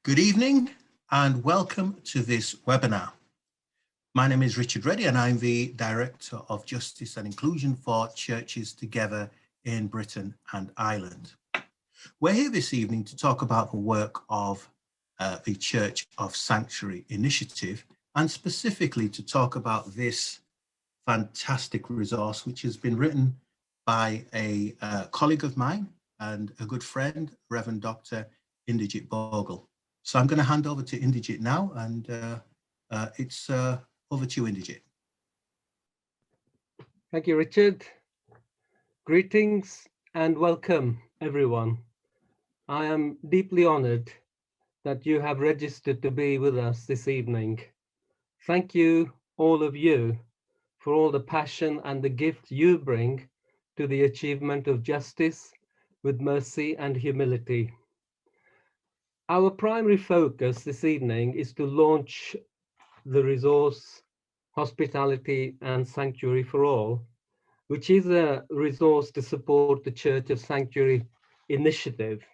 Good evening and welcome to this webinar. My name is Richard Reddy and I'm the Director of Justice and Inclusion for Churches Together in Britain and Ireland. We're here this evening to talk about the work of the Church of Sanctuary initiative, and specifically to talk about this fantastic resource which has been written by a colleague of mine and a good friend, Revd Dr Inderjit Bhogal. So I'm going to hand over to Inderjit now, and it's over to you, Inderjit. Thank you, Richard. Greetings and welcome, everyone. I am deeply honored that you have registered to be with us this evening. Thank you, all of you, for all the passion and the gift you bring to the achievement of justice with mercy and humility. Our primary focus this evening is to launch the resource Hospitality and Sanctuary for All, which is a resource to support the Church of Sanctuary initiative.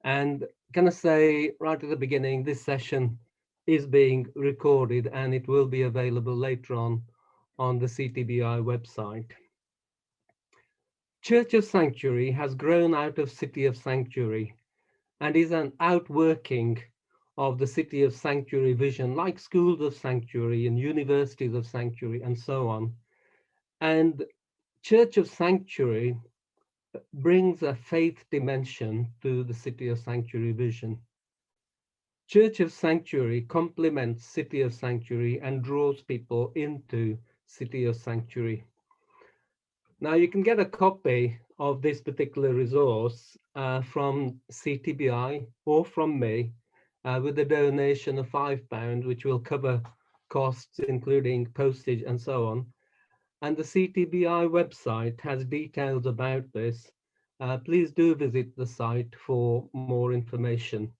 And can I say right at the beginning, this session is being recorded and it will be available later on the CTBI website. Church of Sanctuary has grown out of City of Sanctuary and is an outworking of the City of Sanctuary vision, like schools of sanctuary and universities of sanctuary and so on. And Church of Sanctuary brings a faith dimension to the City of Sanctuary vision. Church of Sanctuary complements City of Sanctuary and draws people into City of Sanctuary. Now you can get a copy of this particular resource from CTBI or from me with a donation of £5, which will cover costs including postage and so on. And the CTBI website has details about this. Please do visit the site for more information.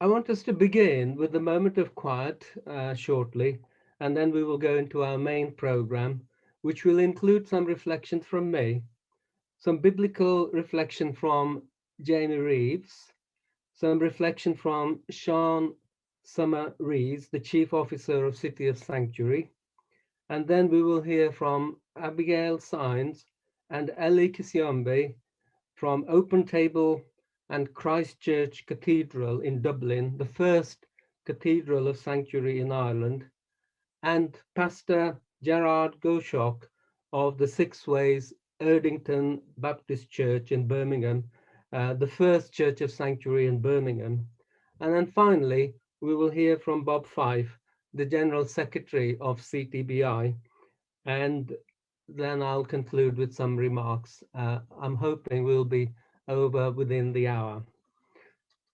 I want us to begin with a moment of quiet shortly, and then we will go into our main program, which will include some reflections from me, some biblical reflection from Jamie Reeves, some reflection from Sean Summer Rees, the Chief Officer of City of Sanctuary, and then we will hear from Abigail Sines and Ellie Kisiombe from Open Table and Christ Church Cathedral in Dublin, the first cathedral of sanctuary in Ireland, and Pastor Gerard Goshawk of the Six Ways Erdington Baptist Church in Birmingham, the first Church of Sanctuary in Birmingham. And then finally, we will hear from Bob Fife, the General Secretary of CTBI, and then I'll conclude with some remarks. I'm hoping we'll be over within the hour.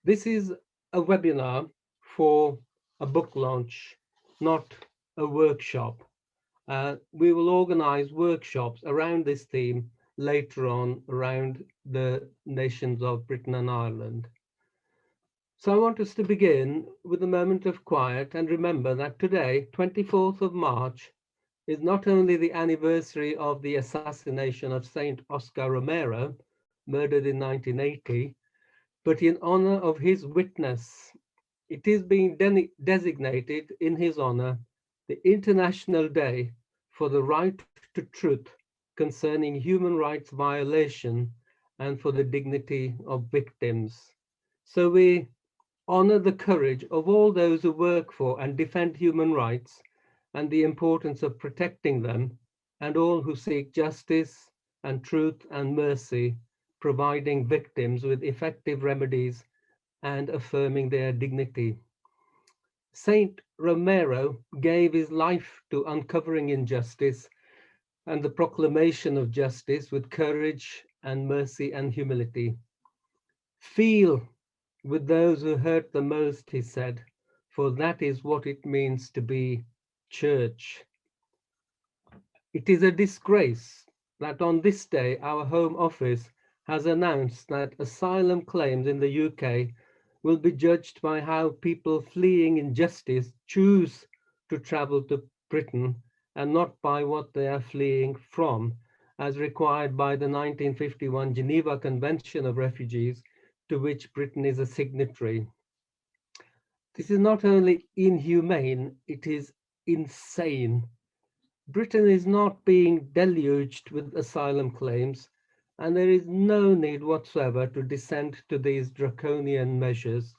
This is a webinar for a book launch, not a workshop. We will organize workshops around this theme later on around the nations of Britain and Ireland. So I want us to begin with a moment of quiet and remember that today, 24th of March, is not only the anniversary of the assassination of Saint Oscar Romero, murdered in 1980, but in honor of his witness, it is being designated in his honor the International Day for the Right to Truth concerning human rights violation and for the dignity of victims. So we honor the courage of all those who work for and defend human rights and the importance of protecting them, and all who seek justice and truth and mercy, providing victims with effective remedies and affirming their dignity. Saint Romero gave his life to uncovering injustice and the proclamation of justice with courage and mercy and humility. Feel with those who hurt the most, he said, for that is what it means to be church. It is a disgrace that on this day, our Home Office has announced that asylum claims in the UK will be judged by how people fleeing injustice choose to travel to Britain and not by what they are fleeing from, as required by the 1951 Geneva Convention of Refugees, to which Britain is a signatory. This is not only inhumane, it is insane. Britain is not being deluged with asylum claims, and there is no need whatsoever to descend to these draconian measures.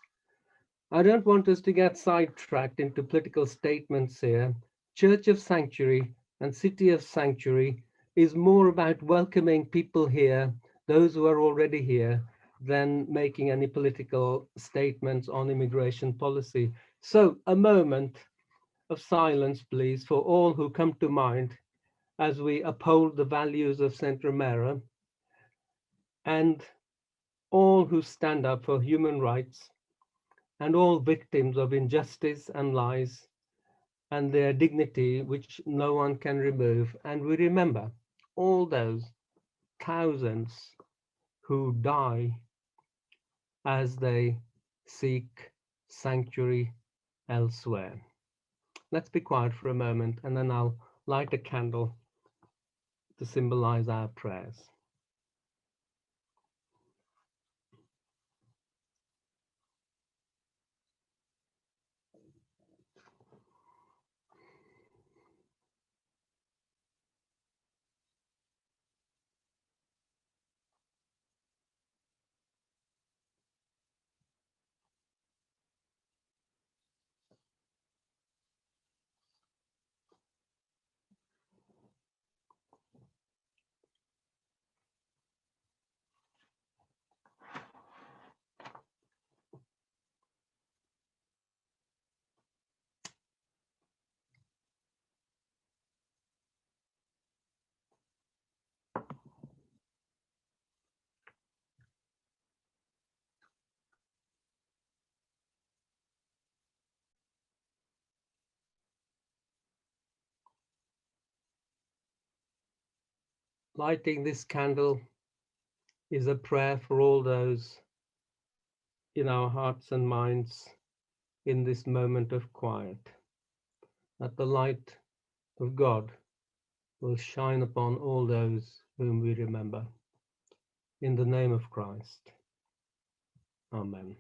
I don't want us to get sidetracked into political statements here. Church of Sanctuary and City of Sanctuary is more about welcoming people here, those who are already here, than making any political statements on immigration policy. So a moment of silence, please, for all who come to mind as we uphold the values of St. Romero and all who stand up for human rights and all victims of injustice and lies and their dignity, which no one can remove. And we remember all those thousands who die as they seek sanctuary elsewhere. Let's be quiet for a moment, and then I'll light a candle to symbolize our prayers. Lighting this candle is a prayer for all those in our hearts and minds in this moment of quiet, that the light of God will shine upon all those whom we remember. In the name of Christ. Amen.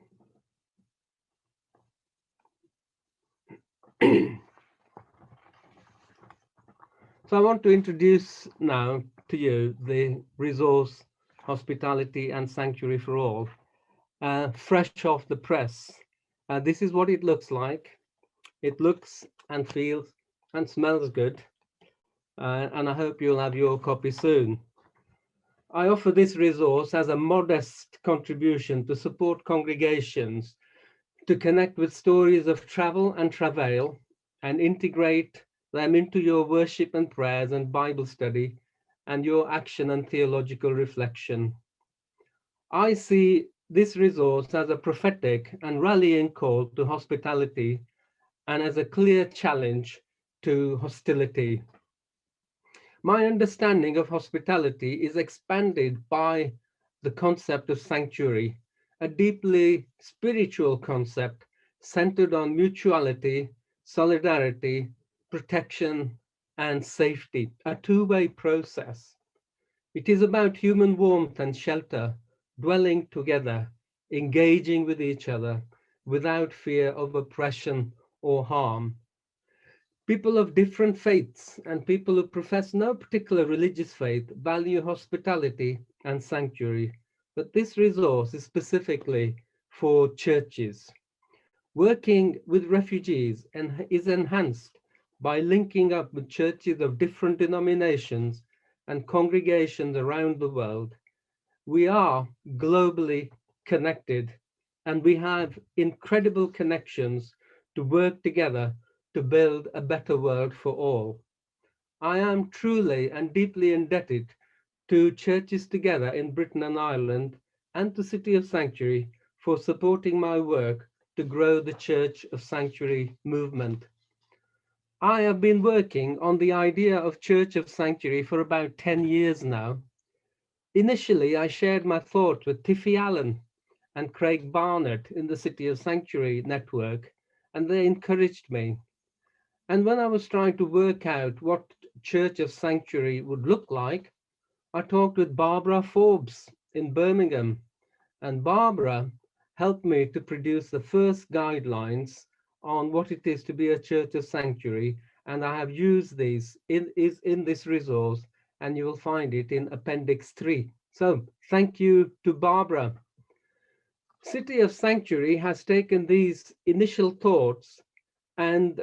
So I want to introduce now to you the resource Hospitality and Sanctuary for All, fresh off the press. This is what it looks like. It looks and feels and smells good, and I hope you'll have your copy soon. I offer this resource as a modest contribution to support congregations to connect with stories of travel and travail and integrate them into your worship and prayers and Bible study and your action and theological reflection. I see this resource as a prophetic and rallying call to hospitality and as a clear challenge to hostility. My understanding of hospitality is expanded by the concept of sanctuary, a deeply spiritual concept centered on mutuality, solidarity, protection, and safety, a two-way process. It is about human warmth and shelter, dwelling together, engaging with each other without fear of oppression or harm. People of different faiths and people who profess no particular religious faith value hospitality and sanctuary, but this resource is specifically for churches. Working with refugees is enhanced by linking up with churches of different denominations and congregations around the world. We are globally connected, and we have incredible connections to work together to build a better world for all. I am truly and deeply indebted to Churches Together in Britain and Ireland and to City of Sanctuary for supporting my work to grow the Church of Sanctuary movement. I have been working on the idea of Church of Sanctuary for about 10 years now. Initially, I shared my thoughts with Tiffy Allen and Craig Barnett in the City of Sanctuary network, and they encouraged me. And when I was trying to work out what Church of Sanctuary would look like, I talked with Barbara Forbes in Birmingham And Barbara helped me to produce the first guidelines on what it is to be a church of sanctuary. And I have used these in this resource, and you will find it in Appendix 3. So thank you to Barbara. City of Sanctuary has taken these initial thoughts and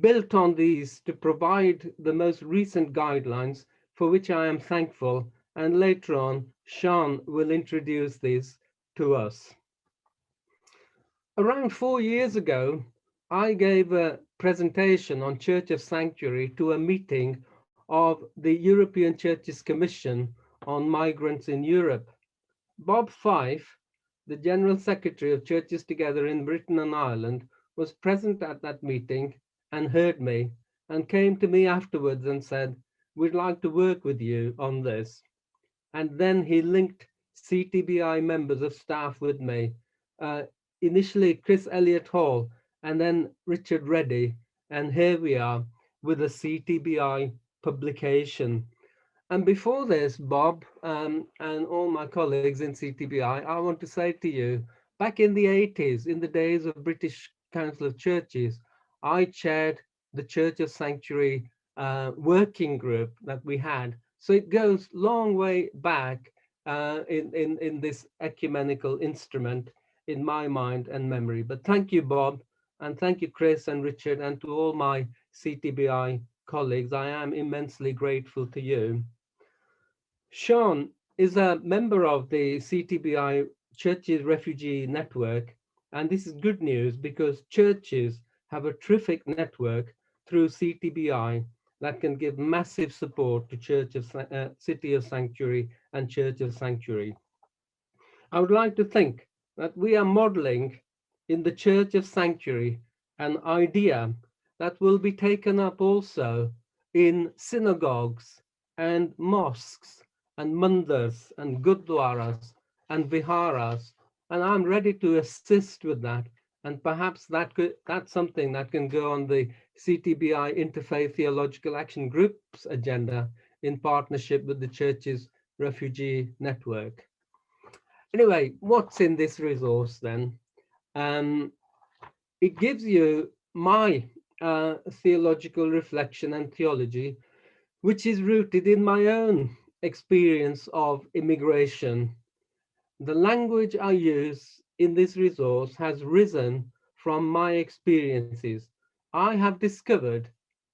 built on these to provide the most recent guidelines, for which I am thankful. And later on, Sean will introduce this to us. Around 4 years ago, I gave a presentation on Church of Sanctuary to a meeting of the European Churches Commission on Migrants in Europe. Bob Fife, the General Secretary of Churches Together in Britain and Ireland, was present at that meeting and heard me and came to me afterwards and said, "We'd like to work with you on this." And then he linked CTBI members of staff with me. Initially Chris Elliott Hall and then Richard Reddy. And here we are with a CTBI publication. And before this, Bob and all my colleagues in CTBI, I want to say to you, back in the 80s, in the days of British Council of Churches, I chaired the Church of Sanctuary working group that we had. So it goes long way back in this ecumenical instrument in my mind and memory. But thank you, Bob, and thank you, Chris and Richard, and to all my CTBI colleagues. I am immensely grateful to you. Sean is a member of the CTBI Churches Refugee Network, and this is good news because churches have a terrific network through CTBI that can give massive support to City of Sanctuary and Church of Sanctuary. I would like to think that we are modeling in the Church of Sanctuary an idea that will be taken up also in synagogues and mosques and mandars and gurdwaras and viharas, and I'm ready to assist with that. And perhaps that's something that can go on the CTBI Interfaith Theological Action Group's agenda in partnership with the Church's Refugee Network. Anyway, what's in this resource then? It gives you my theological reflection and theology, which is rooted in my own experience of immigration. The language I use in this resource has risen from my experiences. I have discovered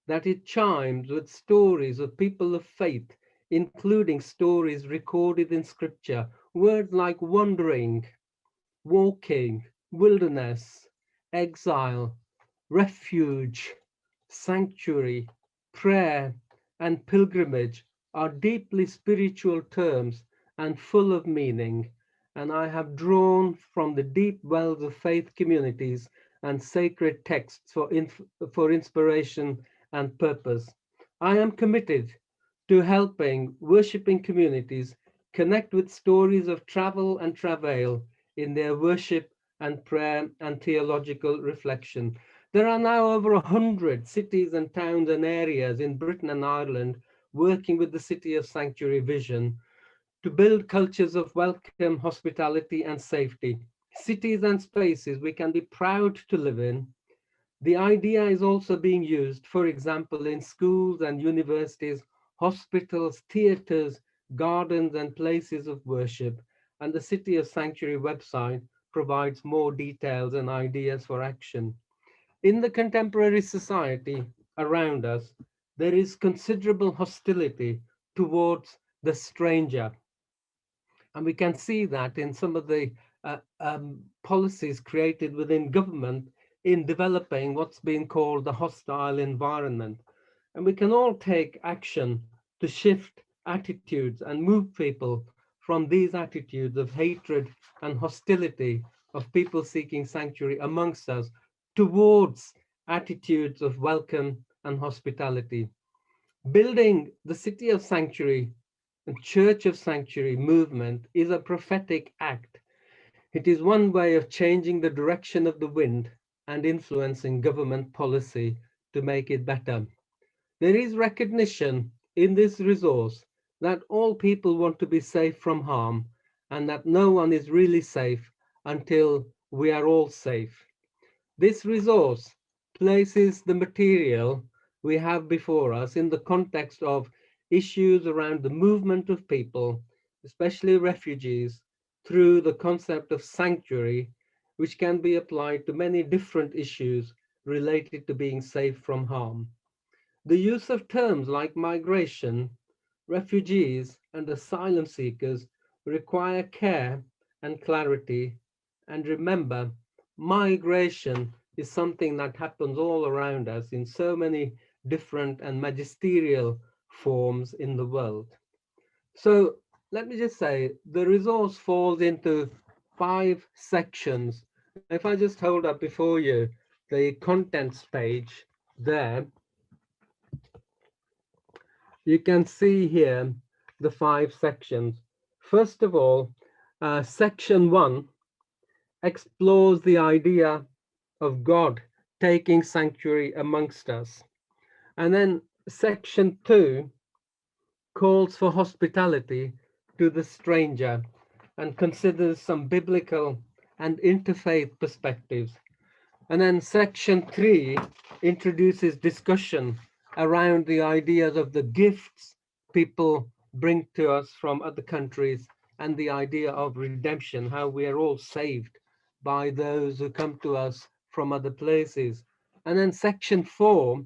that it chimes with stories of people of faith, including stories recorded in scripture, words like wandering, walking, wilderness, exile, refuge, sanctuary, prayer, and pilgrimage are deeply spiritual terms and full of meaning, and I have drawn from the deep wells of faith communities and sacred texts for inspiration and purpose. I am committed to helping worshiping communities connect with stories of travel and travail in their worship and prayer and theological reflection. There are now over 100 cities and towns and areas in Britain and Ireland working with the City of Sanctuary vision to build cultures of welcome, hospitality, and safety. Cities and spaces we can be proud to live in. The idea is also being used, for example, in schools and universities, hospitals, theaters, gardens, and places of worship. And the City of Sanctuary website provides more details and ideas for action. In the contemporary society around us, there is considerable hostility towards the stranger. And we can see that in some of the policies created within government in developing what's being called the hostile environment. And we can all take action to shift attitudes and move people from these attitudes of hatred and hostility of people seeking sanctuary amongst us towards attitudes of welcome and hospitality. Building the City of Sanctuary and Church of Sanctuary movement is a prophetic act. It is one way of changing the direction of the wind and influencing government policy to make it better. There is recognition in this resource that all people want to be safe from harm and that no one is really safe until we are all safe. This resource places the material we have before us in the context of issues around the movement of people, especially refugees, through the concept of sanctuary, which can be applied to many different issues related to being safe from harm. The use of terms like migration, refugees, and asylum seekers require care and clarity. And remember, migration is something that happens all around us in so many different and magisterial forms in the world. So let me just say, the resource falls into 5 sections. If I just hold up before you the contents page there, you can see here the 5 sections. First of all, section 1 explores the idea of God taking sanctuary amongst us. And then section 2 calls for hospitality to the stranger and considers some biblical and interfaith perspectives. And then section 3 introduces discussion around the ideas of the gifts people bring to us from other countries and the idea of redemption, how we are all saved by those who come to us from other places. And then section 4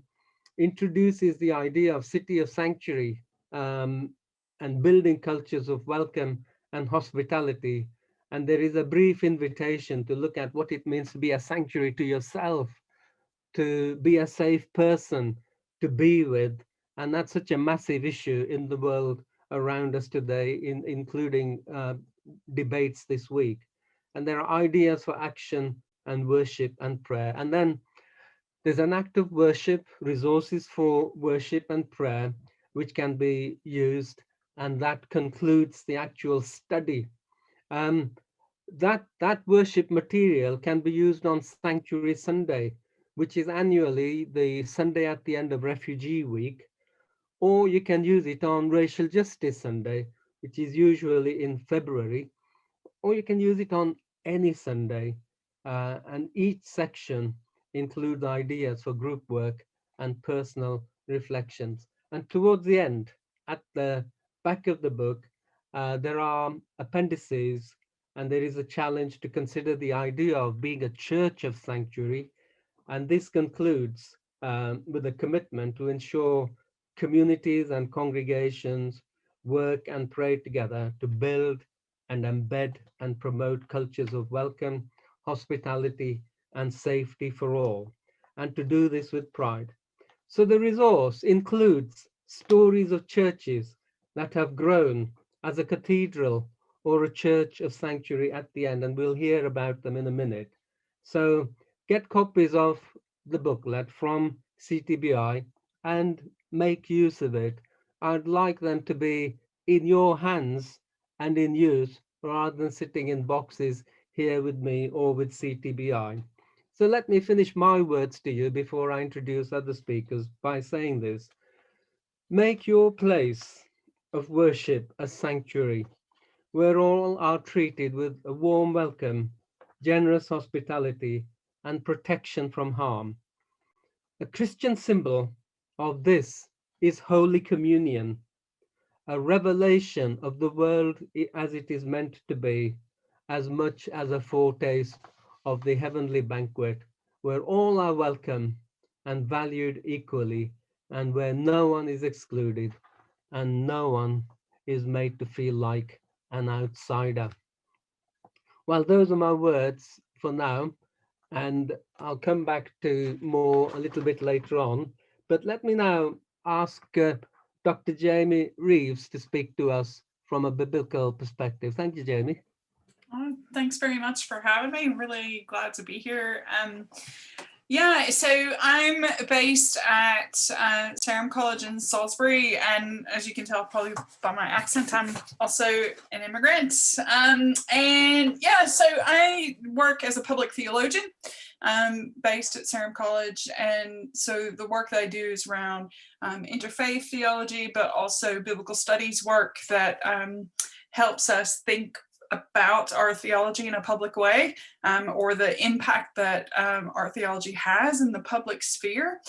introduces the idea of city of sanctuary, and building cultures of welcome and hospitality. And there is a brief invitation to look at what it means to be a sanctuary to yourself, to be a safe person to be with. And that's such a massive issue in the world around us today, including debates this week. And there are ideas for action and worship and prayer. And then there's an act of worship, resources for worship and prayer, which can be used, and that concludes the actual study. Um, that worship material can be used on Sanctuary Sunday, which is annually the Sunday at the end of Refugee Week, or you can use it on Racial Justice Sunday, which is usually in February, or you can use it on any Sunday. And each section includes ideas for group work and personal reflections. And towards the end, at the back of the book, there are appendices, and there is a challenge to consider the idea of being a church of sanctuary. And this concludes with a commitment to ensure communities and congregations work and pray together to build and embed and promote cultures of welcome, hospitality, and safety for all, and to do this with pride. So the resource includes stories of churches that have grown as a cathedral or a church of sanctuary at the end, and we'll hear about them in a minute. So get copies of the booklet from CTBI and make use of it. I'd like them to be in your hands and in use rather than sitting in boxes here with me or with CTBI. So let me finish my words to you before I introduce other speakers by saying this. Make your place of worship a sanctuary where all are treated with a warm welcome, generous hospitality, and protection from harm. A Christian symbol of this is Holy Communion, a revelation of the world as it is meant to be, as much as a foretaste of the heavenly banquet, where all are welcome and valued equally, and where no one is excluded and no one is made to feel like an outsider. Well, those are my words for now, and I'll come back to more a little bit later on. But let me now ask Dr. Jamie Reeves to speak to us from a biblical perspective. Thank you, Jamie. Thanks very much for having me. I'm really glad to be here. Yeah, so I'm based at Sarum College in Salisbury, and as you can tell probably by my accent, I'm also an immigrant. And yeah, so I work as a public theologian based at Sarum College, and so the work that I do is around interfaith theology, but also biblical studies work that helps us think about our theology in a public way, or the impact that our theology has in the public sphere.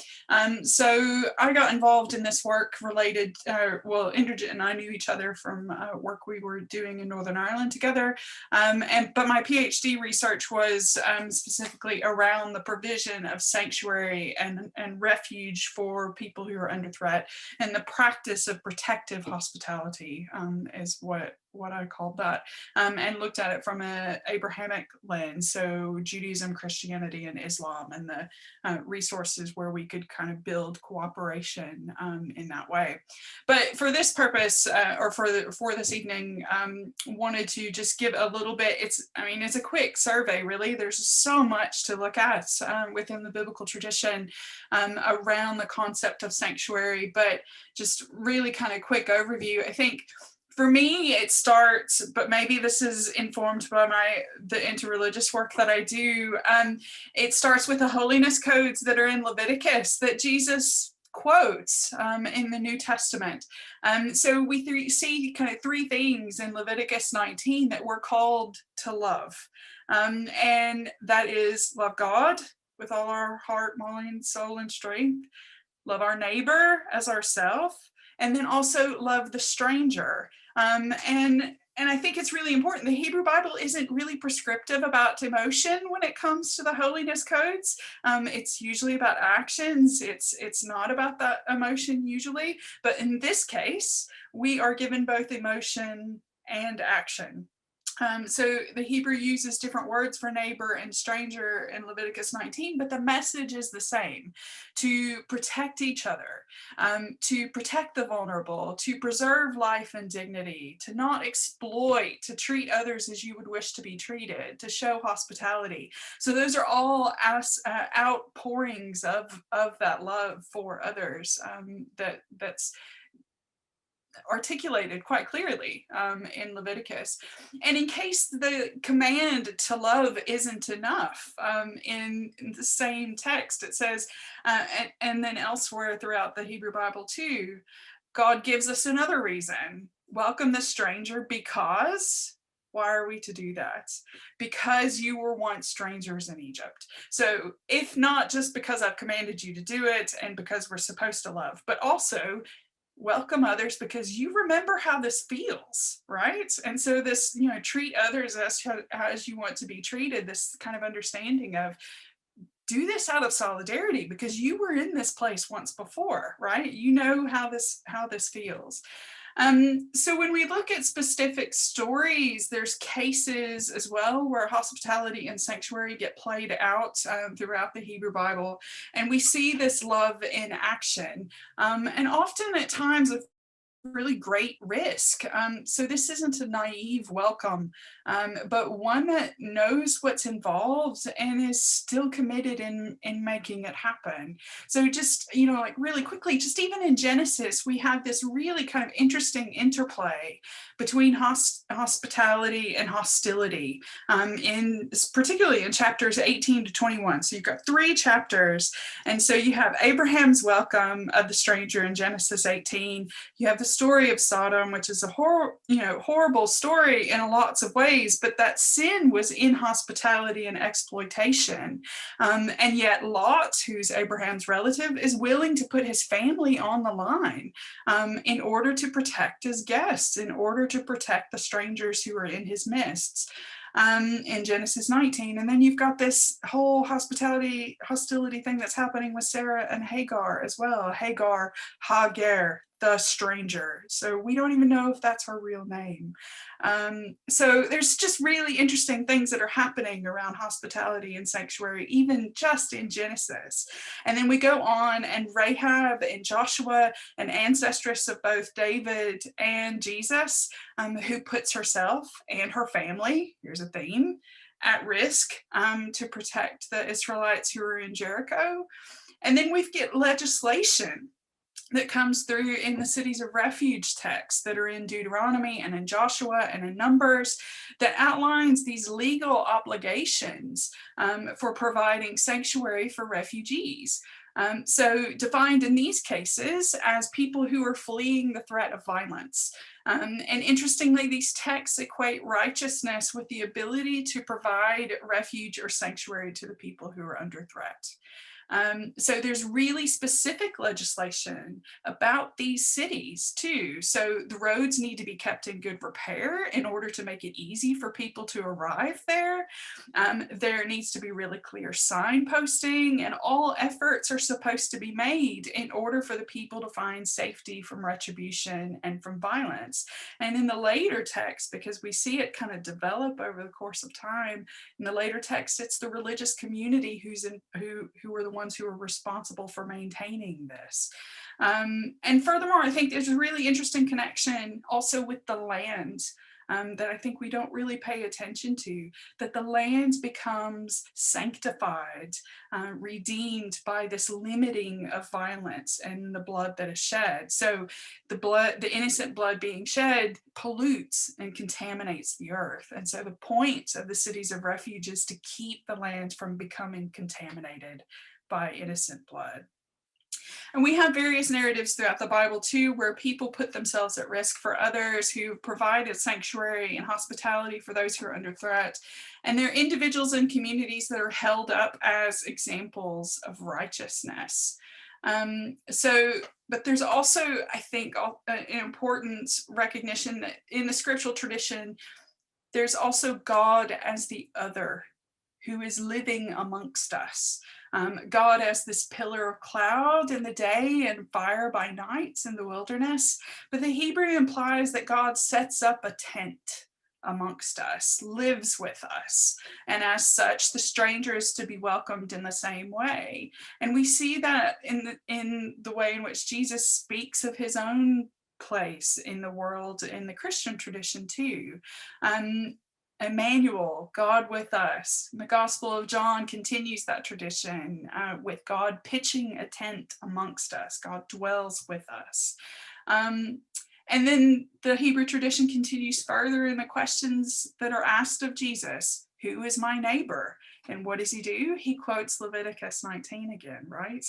So I got involved in this work related, well, Inderjit and I knew each other from work we were doing in Northern Ireland together, but my PhD research was specifically around the provision of sanctuary and refuge for people who are under threat, and the practice of protective hospitality is what I called that, and looked at it from an Abrahamic lens, so Judaism, Christianity, and Islam, and the resources where we could kind of build cooperation in that way. But for this purpose, or for this evening, wanted to just give a little bit. It's a quick survey, really. There's so much to look at within the biblical tradition around the concept of sanctuary, but just really kind of quick overview. I think for me, it starts, but maybe this is informed by the interreligious work that I do. It starts with the holiness codes that are in Leviticus that Jesus quotes in the New Testament. So we see kind of three things in Leviticus 19 that we're called to love. And that is love God with all our heart, mind, soul, and strength. Love our neighbor as ourself. And then also love the stranger. And I think it's really important. The Hebrew Bible isn't really prescriptive about emotion when it comes to the holiness codes. It's usually about actions. It's not about that emotion usually. But in this case, we are given both emotion and action. So the Hebrew uses different words for neighbor and stranger in Leviticus 19, but the message is the same: to protect each other, to protect the vulnerable, to preserve life and dignity, to not exploit, to treat others as you would wish to be treated, to show hospitality. So those are all outpourings of that love for others that's articulated quite clearly in Leviticus. And in case the command to love isn't enough, in the same text it says, and then elsewhere throughout the Hebrew Bible too, God gives us another reason: welcome the stranger, because why are we to do that? Because you were once strangers in Egypt. So if not just because I've commanded you to do it and because we're supposed to love, but also welcome others because you remember how this feels, right? And so this, treat others as you want to be treated, this kind of understanding of do this out of solidarity because you were in this place once before, right? You know how this feels. So when we look at specific stories, there's cases as well where hospitality and sanctuary get played out throughout the Hebrew Bible, and we see this love in action, and often at times of really great risk. So this isn't a naive welcome, but one that knows what's involved and is still committed in making it happen. So just, like really quickly, just even in Genesis, we have this really kind of interesting interplay between hospitality and hostility, particularly in chapters 18 to 21. So you've got 3 chapters. And so you have Abraham's welcome of the stranger in Genesis 18. You have the story of Sodom, which is a horrible story in lots of ways, but that sin was in hospitality and exploitation. And yet Lot, who's Abraham's relative, is willing to put his family on the line in order to protect his guests, in order to protect the strangers who are in his midst. In Genesis 19. And then you've got this whole hostility thing that's happening with Sarah and Hagar as well. Hagar, the stranger. So we don't even know if that's her real name. So there's just really interesting things that are happening around hospitality and sanctuary, even just in Genesis. And then we go on, and Rahab and Joshua, an ancestress of both David and Jesus, who puts herself and her family, here's a theme, at risk to protect the Israelites who are in Jericho. And then we get legislation that comes through in the cities of refuge texts that are in Deuteronomy and in Joshua and in Numbers that outlines these legal obligations for providing sanctuary for refugees. So defined in these cases as people who are fleeing the threat of violence. And interestingly, these texts equate righteousness with the ability to provide refuge or sanctuary to the people who are under threat. So there's really specific legislation about these cities too. So the roads need to be kept in good repair in order to make it easy for people to arrive there. There needs to be really clear signposting, and all efforts are supposed to be made in order for the people to find safety from retribution and from violence. And in the later text, because we see it kind of develop over the course of time, in the later text, it's the religious community who are the ones who are responsible for maintaining this. And furthermore, I think there's a really interesting connection also with the land that I think we don't really pay attention to, that the land becomes sanctified, redeemed by this limiting of violence and the blood that is shed. So the innocent blood being shed pollutes and contaminates the earth. And so the point of the cities of refuge is to keep the land from becoming contaminated by innocent blood. And we have various narratives throughout the Bible too, where people put themselves at risk for others, who provided sanctuary and hospitality for those who are under threat. And they're individuals and communities that are held up as examples of righteousness. But there's also, I think, an important recognition that in the scriptural tradition, there's also God as the other, who is living amongst us. God as this pillar of cloud in the day and fire by night in the wilderness. But the Hebrew implies that God sets up a tent amongst us, lives with us. And as such, the stranger is to be welcomed in the same way. And we see that in the way in which Jesus speaks of his own place in the world in the Christian tradition too. Emmanuel, God with us. The Gospel of John continues that tradition with God pitching a tent amongst us. God dwells with us. And then the Hebrew tradition continues further in the questions that are asked of Jesus. Who is my neighbor? And what does he do? He quotes Leviticus 19 again, right?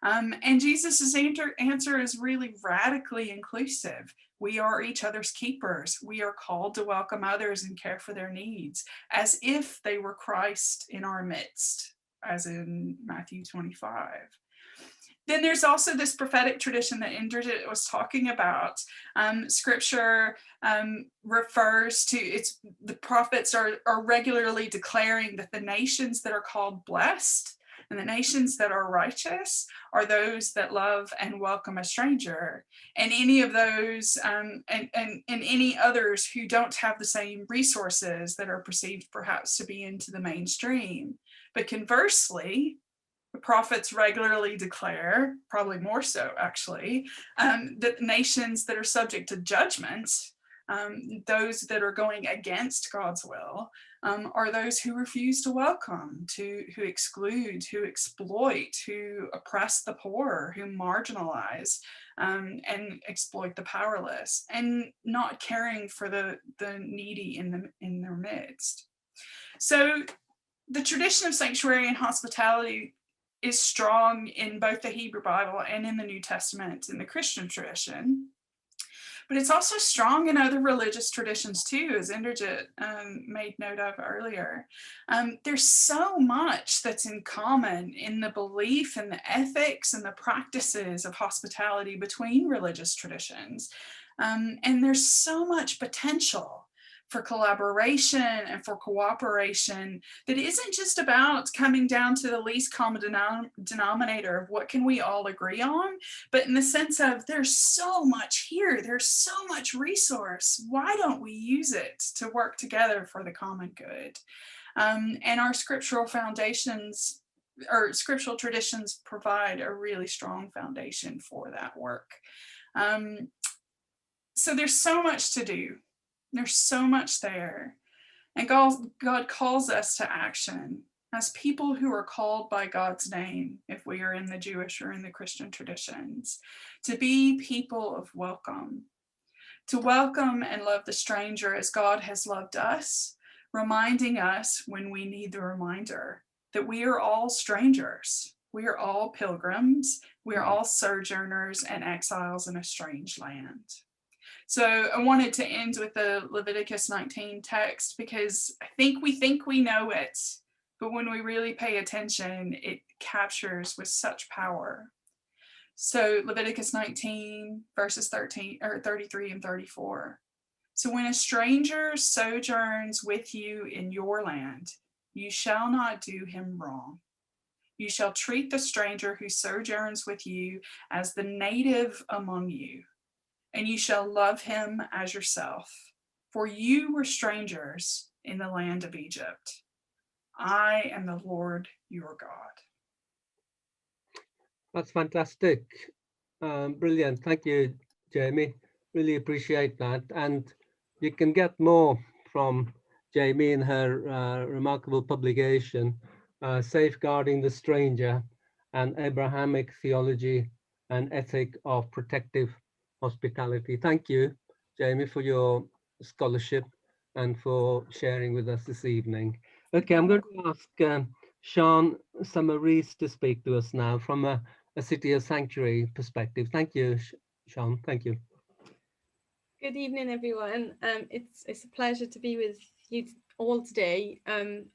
And Jesus's answer is really radically inclusive. We are each other's keepers. We are called to welcome others and care for their needs as if they were Christ in our midst, as in Matthew 25. Then there's also this prophetic tradition that Inderjit was talking about. Scripture refers to, the prophets are regularly declaring that the nations that are called blessed and the nations that are righteous are those that love and welcome a stranger. And any of those and any others who don't have the same resources that are perceived perhaps to be into the mainstream. But conversely, the prophets regularly declare, probably more so actually, that nations that are subject to judgment, those that are going against God's will, are those who refuse to welcome, who exclude, who exploit, who oppress the poor, who marginalize and exploit the powerless, and not caring for the needy in their midst. So the tradition of sanctuary and hospitality is strong in both the Hebrew Bible and in the New Testament in the Christian tradition. But it's also strong in other religious traditions too, as Inderjit made note of earlier. There's so much that's in common in the belief and the ethics and the practices of hospitality between religious traditions. And there's so much potential for collaboration and for cooperation that isn't just about coming down to the least common denominator of what can we all agree on, but in the sense of there's so much here, there's so much resource, why don't we use it to work together for the common good? And our scriptural foundations or scriptural traditions provide a really strong foundation for that work. So there's so much to do. There's so much there. And God calls us to action as people who are called by God's name, if we are in the Jewish or in the Christian traditions, to be people of welcome, to welcome and love the stranger as God has loved us, reminding us when we need the reminder that we are all strangers We are all pilgrims. We are all sojourners and exiles in a strange land. So I wanted to end with the Leviticus 19 text because I think we know it, but when we really pay attention, it captures with such power. So Leviticus 19 verses 33 and 34. So when a stranger sojourns with you in your land, you shall not do him wrong. You shall treat the stranger who sojourns with you as the native among you, and you shall love him as yourself, for you were strangers in the land of Egypt. I am the Lord your God. That's fantastic. Brilliant. Thank you, Jamie. Really appreciate that. And you can get more from Jamie in her remarkable publication, Safeguarding the Stranger, an Abrahamic Theology and Ethic of Protective Hospitality. Thank you, Jamie, for your scholarship and for sharing with us this evening. Okay, I'm going to ask Sean Samaris to speak to us now from a City of Sanctuary perspective. Thank you, Sean. Thank you. Good evening, everyone. It's a pleasure to be with you all today, and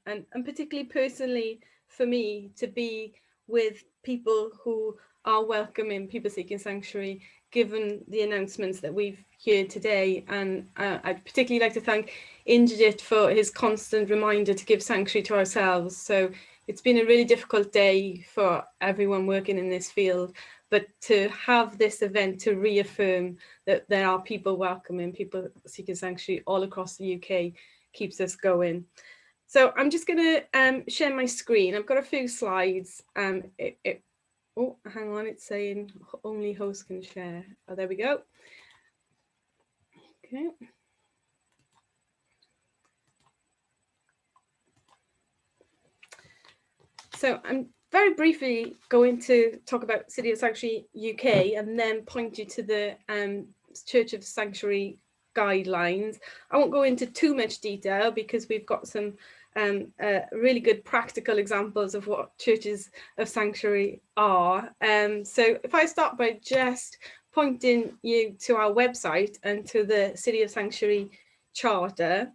particularly personally for me to be with people who are welcoming people seeking sanctuary, given the announcements that we've heard today. And I'd particularly like to thank Inderjit for his constant reminder to give sanctuary to ourselves. So it's been a really difficult day for everyone working in this field, but to have this event to reaffirm that there are people welcoming people seeking sanctuary all across the UK keeps us going. So I'm just going to share my screen. I've got a few slides. Oh, hang on, it's saying only host can share. Oh, there we go. Okay. So I'm very briefly going to talk about City of Sanctuary UK and then point you to the Church of Sanctuary guidelines. I won't go into too much detail because we've got some really good practical examples of what churches of sanctuary are. So if I start by just pointing you to our website and to the City of Sanctuary Charter.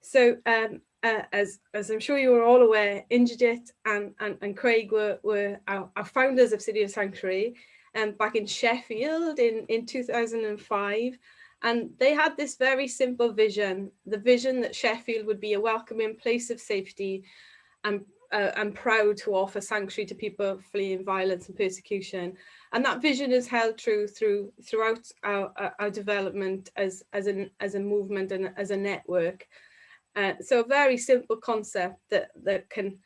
So as I'm sure you are all aware, Inderjit and Craig were our founders of City of Sanctuary back in Sheffield in 2005. And they had this very simple vision, the vision that Sheffield would be a welcoming place of safety and proud to offer sanctuary to people fleeing violence and persecution. And that vision is held true throughout our development as a movement and as a network. So a very simple concept that can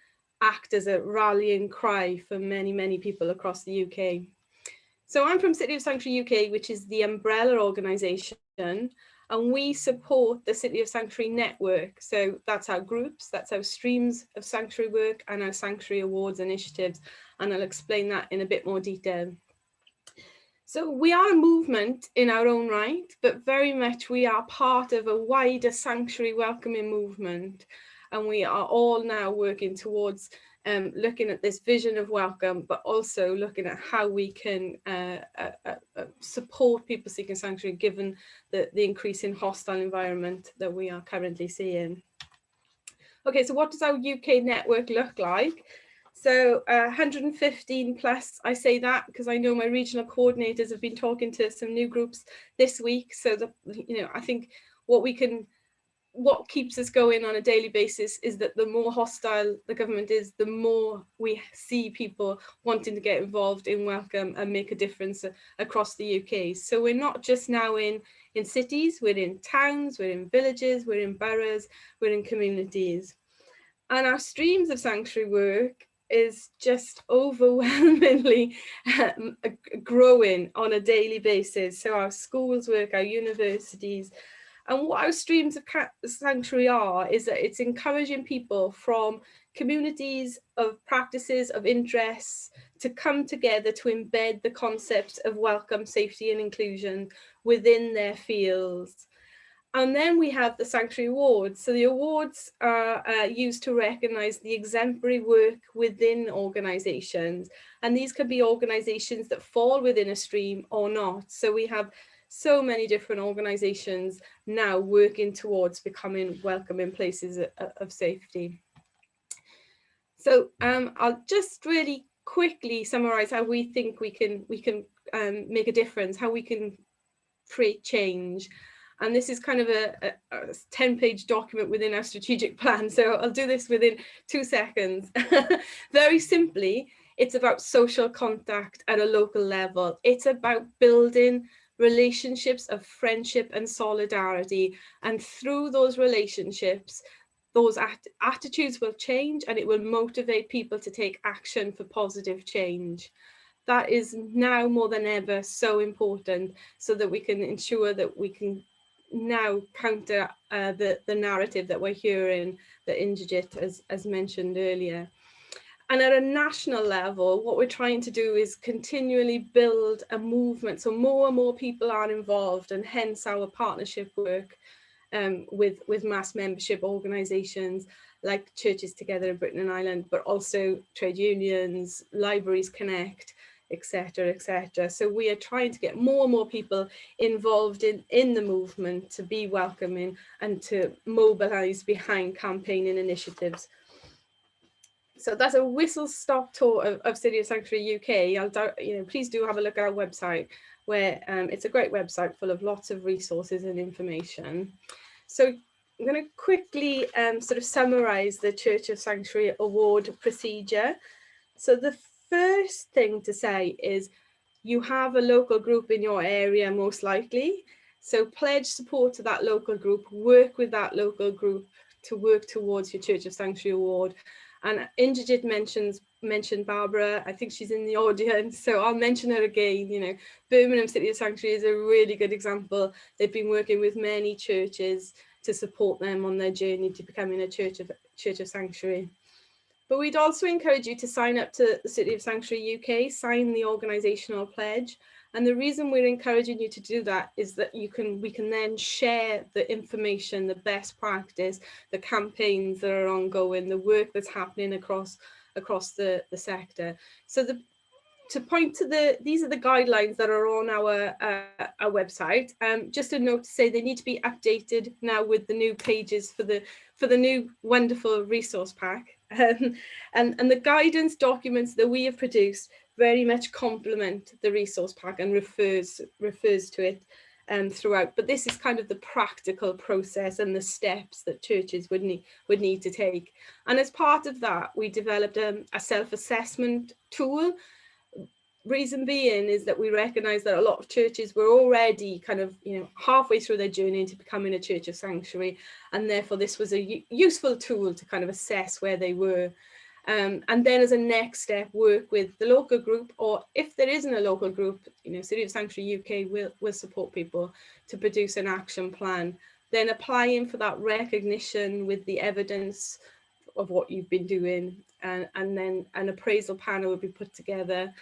act as a rallying cry for many, many people across the UK. So I'm from City of Sanctuary UK, which is the umbrella organisation, and we support the City of Sanctuary network. So that's our groups, that's our streams of sanctuary work and our sanctuary awards initiatives. And I'll explain that in a bit more detail. So we are a movement in our own right, but very much we are part of a wider sanctuary welcoming movement. And we are all now working towards looking at this vision of welcome, but also looking at how we can support people seeking sanctuary given the increasing hostile environment that we are currently seeing. Okay, so what does our UK network look like? So 115 plus, I say that because I know my regional coordinators have been talking to some new groups this week. So that, you know, I think what keeps us going on a daily basis is that the more hostile the government is, the more we see people wanting to get involved in welcome and make a difference across the UK. So we're not just now in cities, we're in towns, we're in villages, we're in boroughs, we're in communities. And our streams of sanctuary work is just overwhelmingly growing on a daily basis. So our schools work, our universities, and what our streams of sanctuary are is that it's encouraging people from communities of practices, of interests, to come together to embed the concepts of welcome, safety and inclusion within their fields. And then we have the Sanctuary Awards. So the awards are used to recognise the exemplary work within organisations. And these could be organisations that fall within a stream or not. So we have so many different organisations now working towards becoming welcoming places of safety. So I'll just really quickly summarise how we think we can make a difference, how we can create change. And this is kind of a 10-page document within our strategic plan. So I'll do this within 2 seconds. Very simply, it's about social contact at a local level. It's about building relationships of friendship and solidarity. And through those relationships, those attitudes will change, and it will motivate people to take action for positive change. That is now more than ever so important, so that we can ensure that we can now counter the narrative that we're hearing that Inderjit has mentioned earlier. And at a national level, what we're trying to do is continually build a movement, so more and more people are involved, and hence our partnership work with mass membership organisations like Churches Together in Britain and Ireland, but also trade unions, Libraries Connect, etc., etc. So we are trying to get more and more people involved in the movement to be welcoming and to mobilise behind campaigning initiatives. So that's a whistle-stop tour of City of Sanctuary UK. Please do have a look at our website, where it's a great website full of lots of resources and information. So I'm going to quickly sort of summarise the Church of Sanctuary Award procedure. So the first thing to say is you have a local group in your area, most likely. So pledge support to that local group, work with that local group to work towards your Church of Sanctuary Award. And Inderjit mentioned Barbara. I think she's in the audience, so I'll mention her again. Birmingham City of Sanctuary is a really good example. They've been working with many churches to support them on their journey to becoming a Church of Sanctuary. But we'd also encourage you to sign up to the City of Sanctuary UK, sign the organisational pledge. And the reason we're encouraging you to do that is that we can then share the information, the best practice, the campaigns that are ongoing, the work that's happening across the sector. So to point to these are the guidelines that are on our website. Just a note to say they need to be updated now with the new pages for the new wonderful resource pack. And the guidance documents that we have produced very much complement the resource pack and refers to it throughout. But this is kind of the practical process and the steps that churches would need to take. And as part of that, we developed a self-assessment tool. Reason being is that we recognise that a lot of churches were already kind of halfway through their journey into becoming a Church of Sanctuary, and therefore this was a useful tool to kind of assess where they were. And then as a next step, work with the local group, or if there isn't a local group, City of Sanctuary UK will support people to produce an action plan, then applying for that recognition with the evidence of what you've been doing, and then an appraisal panel will be put together.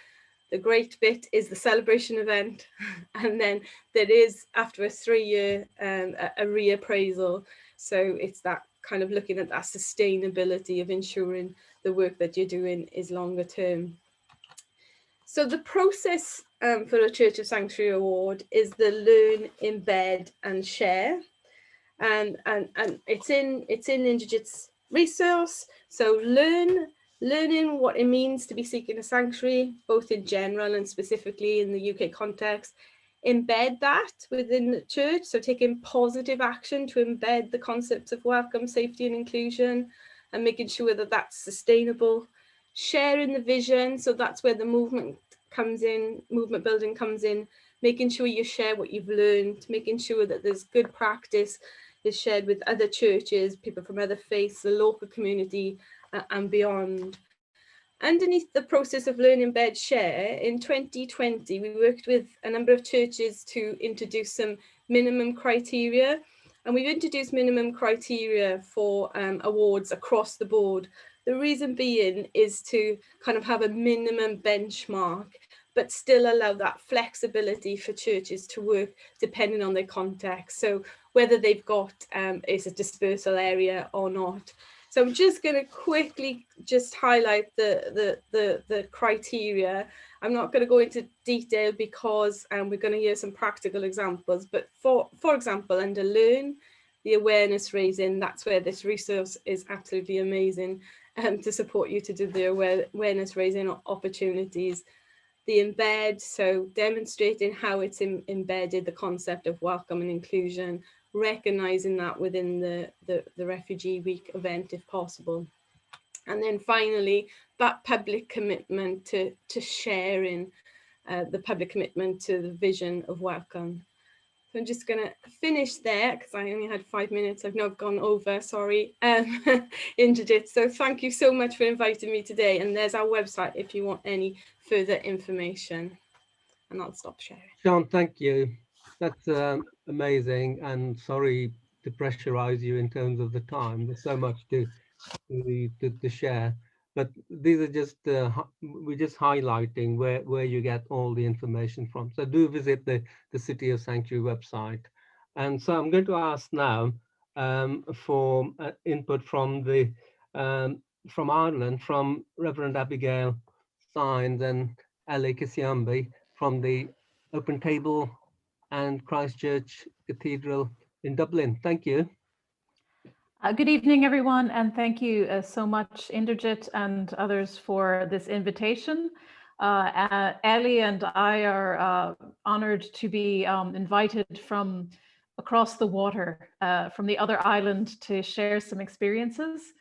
The great bit is the celebration event, and then there is, after a 3-year, a reappraisal. So it's that kind of looking at that sustainability of ensuring the work that you're doing is longer term. So the process for a Church of Sanctuary Award is the learn, embed and share. And it's in Inderjit's resource. So learning what it means to be seeking a sanctuary, both in general and specifically in the UK context. Embed that within the church, so taking positive action to embed the concepts of welcome, safety and inclusion, and making sure that that's sustainable. Sharing the vision, so that's where the movement comes in, movement building comes in, making sure you share what you've learned, making sure that there's good practice is shared with other churches, people from other faiths, the local community, and beyond. Underneath the process of learn, embed, share, in 2020, we worked with a number of churches to introduce some minimum criteria. And we've introduced minimum criteria for awards across the board. The reason being is to kind of have a minimum benchmark but still allow that flexibility for churches to work depending on their context. So whether they've got is a dispersal area or not. So I'm just going to quickly just highlight the criteria. I'm not going to go into detail because we're going to hear some practical examples. But for example, under Learn, the awareness raising, that's where this resource is absolutely amazing to support you to do the awareness raising opportunities. The Embed, so demonstrating how it's embedded the concept of welcome and inclusion, recognizing that within the Refugee Week event if possible. And then finally, that public commitment to sharing, the public commitment to the vision of welcome. So I'm just going to finish there because I only had 5 minutes. I've now gone over, sorry, Inderjit. So thank you so much for inviting me today. And there's our website if you want any further information. And I'll stop sharing. Sean, thank you. That's amazing. And sorry to pressurize you in terms of the time. There's so much to share. But these are just, we're just highlighting where you get all the information from. So do visit the City of Sanctuary website. And so I'm going to ask now for input from from Ireland, from Reverend Abigail Sines and Ellie Kisiambi from the Open Table and Christchurch Cathedral in Dublin. Thank you. Good evening, everyone, and thank you so much, Inderjit and others, for this invitation. Ellie and I are honored to be invited from across the water, from the other island, to share some experiences.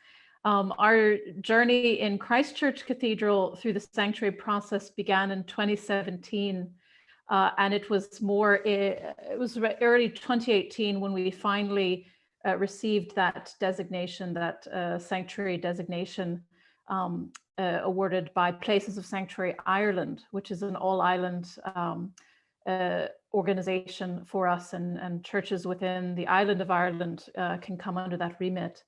Our journey in Christchurch Cathedral through the sanctuary process began in 2017, and it was early 2018 when we finally received that designation, that sanctuary designation awarded by Places of Sanctuary Ireland, which is an all-island organization for us, and churches within the island of Ireland can come under that remit.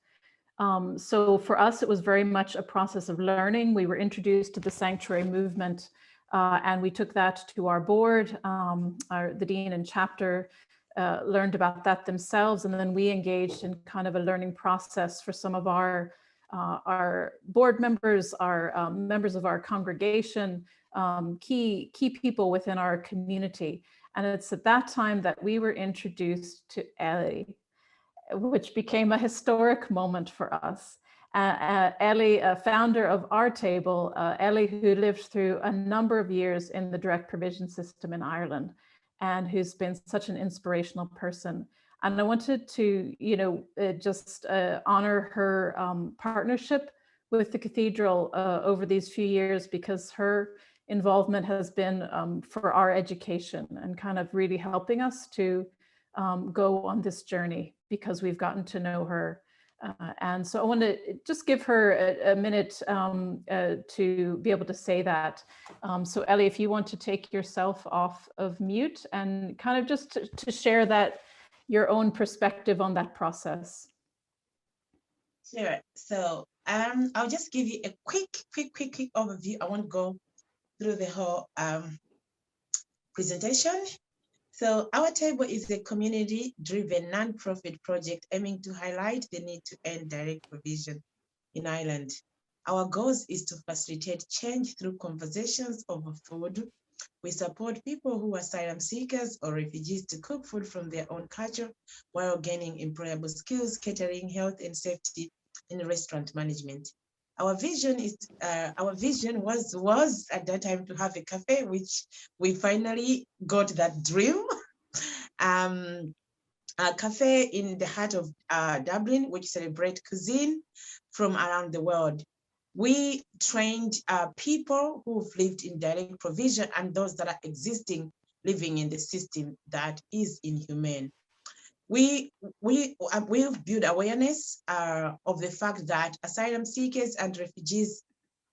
So for us, it was very much a process of learning. We were introduced to the sanctuary movement, and we took that to our board, the dean and chapter, learned about that themselves, and then we engaged in kind of a learning process for some of our board members, our members of our congregation, key people within our community. And it's at that time that we were introduced to Ellie, which became a historic moment for us. Ellie, a founder of Our Table, Ellie, who lived through a number of years in the direct provision system in Ireland, and who's been such an inspirational person. And I wanted to, just honor her partnership with the cathedral over these few years, because her involvement has been for our education and kind of really helping us to go on this journey, because we've gotten to know her. And so I want to just give her a minute to be able to say that. So Ellie, if you want to take yourself off of mute and kind of just to share that, your own perspective on that process. Sure. So I'll just give you a quick overview. I won't go through the whole presentation. So Our Table is a community-driven non-profit project aiming to highlight the need to end direct provision in Ireland. Our goal is to facilitate change through conversations over food. We support people who are asylum seekers or refugees to cook food from their own culture while gaining employable skills, catering, health and safety, and restaurant management. Our vision was at that time to have a cafe, which we finally got that dream. A cafe in the heart of Dublin, which celebrates cuisine from around the world. We trained people who've lived in direct provision and those that are living in the system that is inhumane. We've built awareness of the fact that asylum seekers and refugees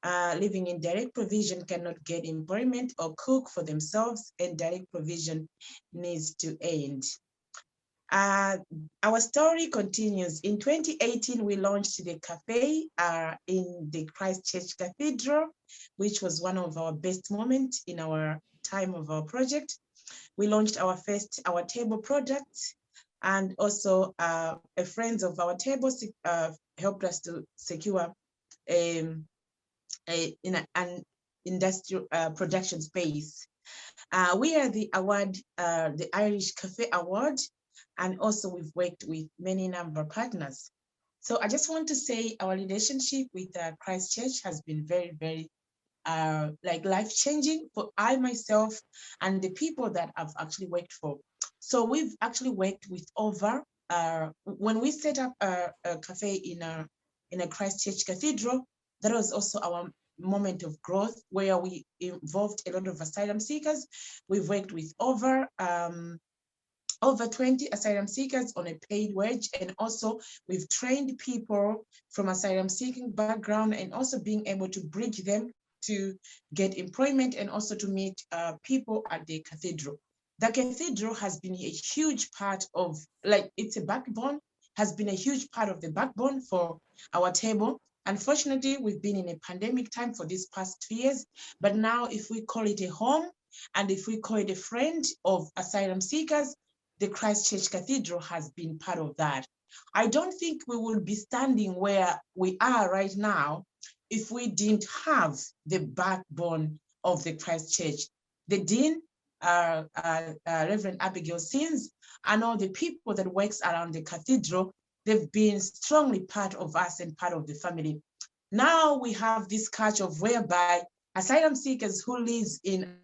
living in direct provision cannot get employment or cook for themselves, and direct provision needs to end. Our story continues. In 2018, we launched the cafe in the Christchurch Cathedral, which was one of our best moments in our time of our project. We launched our table product, and also a friend of our table helped us to secure an industrial production space. We are the award, the Irish Cafe Award, and also we've worked with many number of partners. So I just want to say our relationship with Christchurch has been very, very like life-changing for I myself and the people that I've actually worked for. So we've actually worked with over, when we set up a cafe in a Christchurch Cathedral, that was also our moment of growth where we involved a lot of asylum seekers. We've worked with over 20 asylum seekers on a paid wage, and also we've trained people from asylum seeking background and also being able to bridge them to get employment and also to meet people at the cathedral. The cathedral has been a huge part of, like, it's a backbone, has been a huge part of the backbone for our table. Unfortunately, we've been in a pandemic time for these past 2 years, but now if we call it a home and if we call it a friend of asylum seekers, the Christchurch Cathedral has been part of that. I don't think we will be standing where we are right now if we didn't have the backbone of the Christchurch. The Dean, Reverend Abigail Sins, and all the people that works around the cathedral, they've been strongly part of us and part of the family. Now we have this culture of whereby asylum seekers who lives in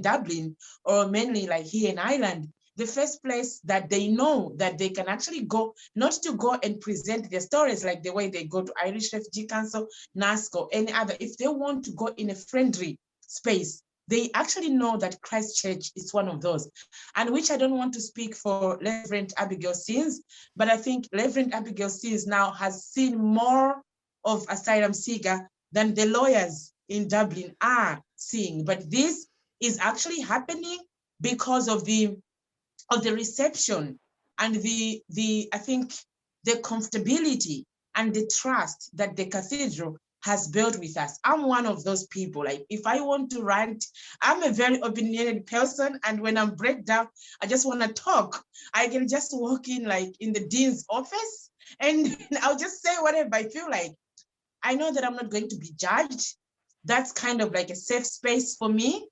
Dublin, or mainly like here in Ireland, the first place that they know that they can actually go, not to go and present their stories like the way they go to Irish Refugee Council, NASC, or any other. If they want to go in a friendly space, they actually know that Christchurch is one of those. And which I don't want to speak for Reverend Abigail Sins, but I think Reverend Abigail Sins now has seen more of asylum seeker than the lawyers in Dublin are seeing. But this is actually happening because of the reception and I think the comfortability and the trust that the cathedral has built with us. I'm one of those people. Like, if I want to rant, I'm a very opinionated person, and when I'm break down, I just want to talk. I can just walk in like in the dean's office and I'll just say whatever I feel like. I know that I'm not going to be judged. That's kind of like a safe space for me.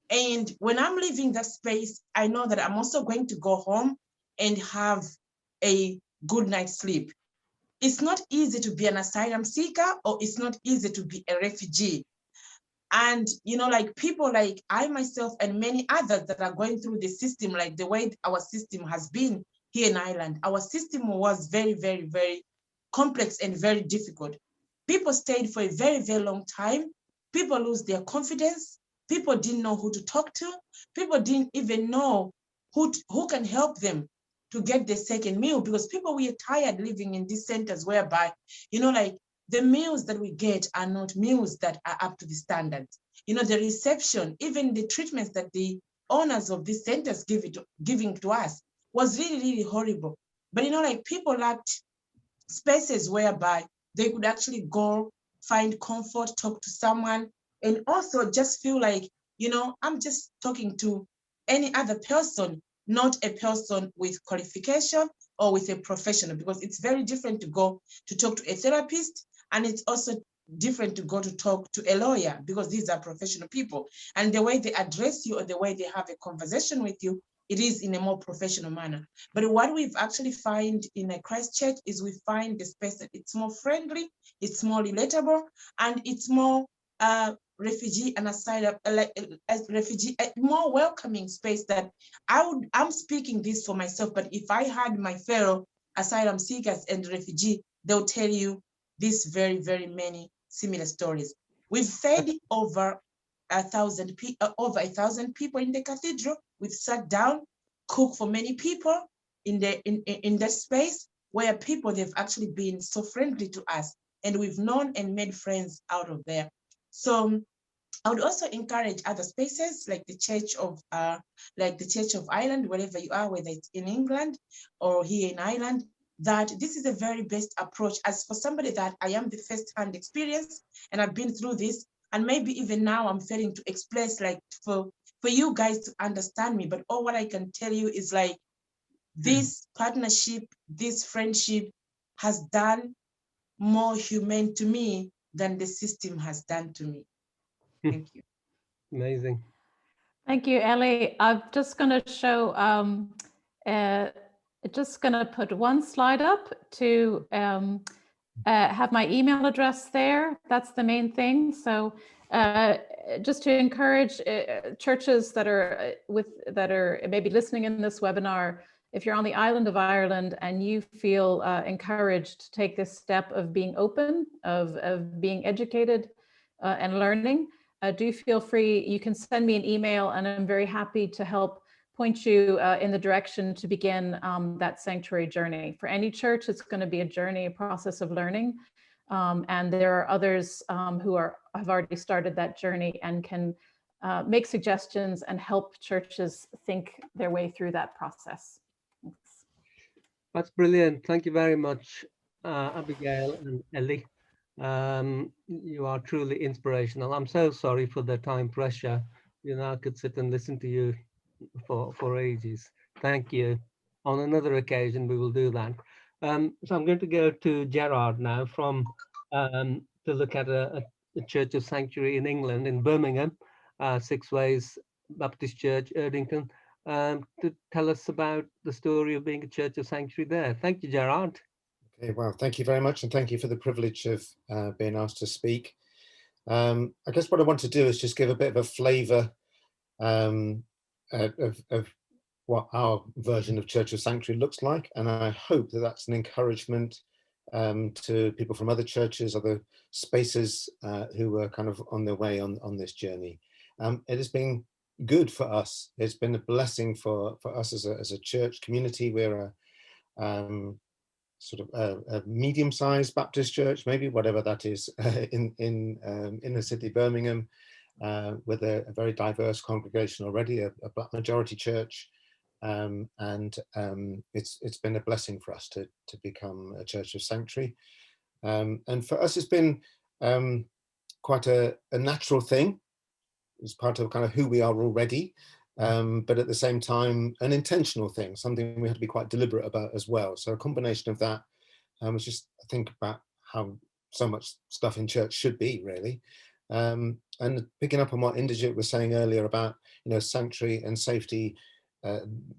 And when I'm leaving that space, I know that I'm also going to go home and have a good night's sleep. It's not easy to be an asylum seeker, or it's not easy to be a refugee. And, you know, like people like I myself and many others that are going through the system, like the way our system has been here in Ireland, our system was very, very, very complex and very difficult. People stayed for a very, very long time. People lose their confidence. People didn't know who to talk to. People didn't even know who can help them to get the second meal, because people were tired living in these centers whereby, you know, like the meals that we get are not meals that are up to the standards. You know, the reception, even the treatments that the owners of these centers giving to us was really, really horrible. But, you know, like people lacked spaces whereby they could actually go, find comfort, talk to someone, and also just feel like, you know, I'm just talking to any other person, not a person with qualification or with a professional, because it's very different to go to talk to a therapist, and it's also different to go to talk to a lawyer, because these are professional people, and the way they address you or the way they have a conversation with you, it is in a more professional manner. But what we've actually find in a Christchurch is we find the space that it's more friendly, it's more relatable, and it's more refugee and asylum, more welcoming space. That I'm speaking this for myself, but if I had my fellow asylum seekers and refugee, they'll tell you these very, very many similar stories. We've fed over 1,000 people in the cathedral. We've sat down, cooked for many people in that space, where people, they've actually been so friendly to us, and we've known and made friends out of there. So I would also encourage other spaces like the Church of Ireland, wherever you are, whether it's in England or here in Ireland, that this is the very best approach. As for somebody that I am the first-hand experience and I've been through this, and maybe even now I'm failing to express, like for you guys to understand me, but all what I can tell you is like this partnership, this friendship has done more humane to me than the system has done to me. Thank you. Amazing. Thank you, Ellie. I'm just going to show, just going to put one slide up to have my email address there. That's the main thing. So just to encourage churches that are maybe listening in this webinar, if you're on the island of Ireland and you feel encouraged to take this step of being open, of being educated and learning, do feel free. You can send me an email and I'm very happy to help point you in the direction to begin that sanctuary journey. For any church, it's going to be a journey, a process of learning. And there are others who have already started that journey and can make suggestions and help churches think their way through that process. Thanks. That's brilliant. Thank you very much, Abigail and Ellie. You are truly inspirational. I'm so sorry for the time pressure. You know, I could sit and listen to you for ages. Thank you. On another occasion, we will do that. So I'm going to go to Gerard now to look at a Church of Sanctuary in England, in Birmingham, Six Ways Baptist Church, Erdington, to tell us about the story of being a Church of Sanctuary there. Thank you, Gerard. Okay, well, thank you very much, and thank you for the privilege of being asked to speak. I guess what I want to do is just give a bit of a flavour of what our version of Church of Sanctuary looks like, and I hope that that's an encouragement to people from other churches, other spaces who are kind of on their way on this journey. It has been good for us. It's been a blessing for us as a church community. We're sort of a medium-sized Baptist church, maybe, whatever that is, in the city of Birmingham, with a very diverse congregation already, a Black majority church, and it's been a blessing for us to become a Church of Sanctuary, and for us it's been quite a natural thing. It's part of kind of who we are already. But at the same time, an intentional thing, something we had to be quite deliberate about as well. So a combination of that was just, I think, about how so much stuff in church should be, really. And picking up on what Inderjit was saying earlier about, sanctuary and safety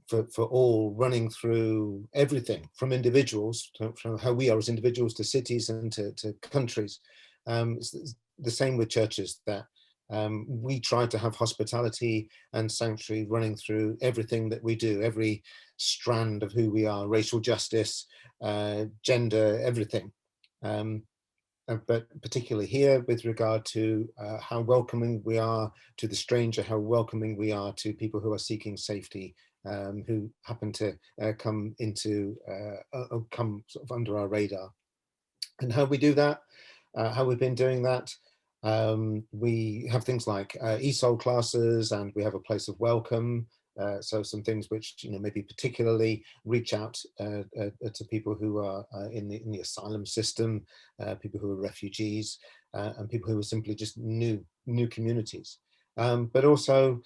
for all, running through everything from individuals, from how we are as individuals, to cities and to countries. It's the same with churches, that we try to have hospitality and sanctuary running through everything that we do, every strand of who we are, racial justice, gender, everything. But particularly here, with regard to how welcoming we are to the stranger, how welcoming we are to people who are seeking safety, who happen to come sort of under our radar. And how we do that, how we've been doing that. We have things like ESOL classes, and we have a place of welcome. So some things which maybe particularly reach out to people who are in the asylum system, people who are refugees, and people who are simply just new communities. But also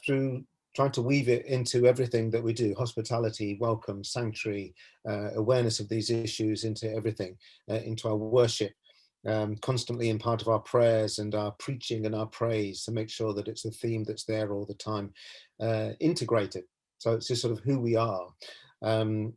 through trying to weave it into everything that we do: hospitality, welcome, sanctuary, awareness of these issues into everything, into our worship. Constantly in part of our prayers and our preaching and our praise, to make sure that it's a theme that's there all the time, integrated. So it's just sort of who we are. And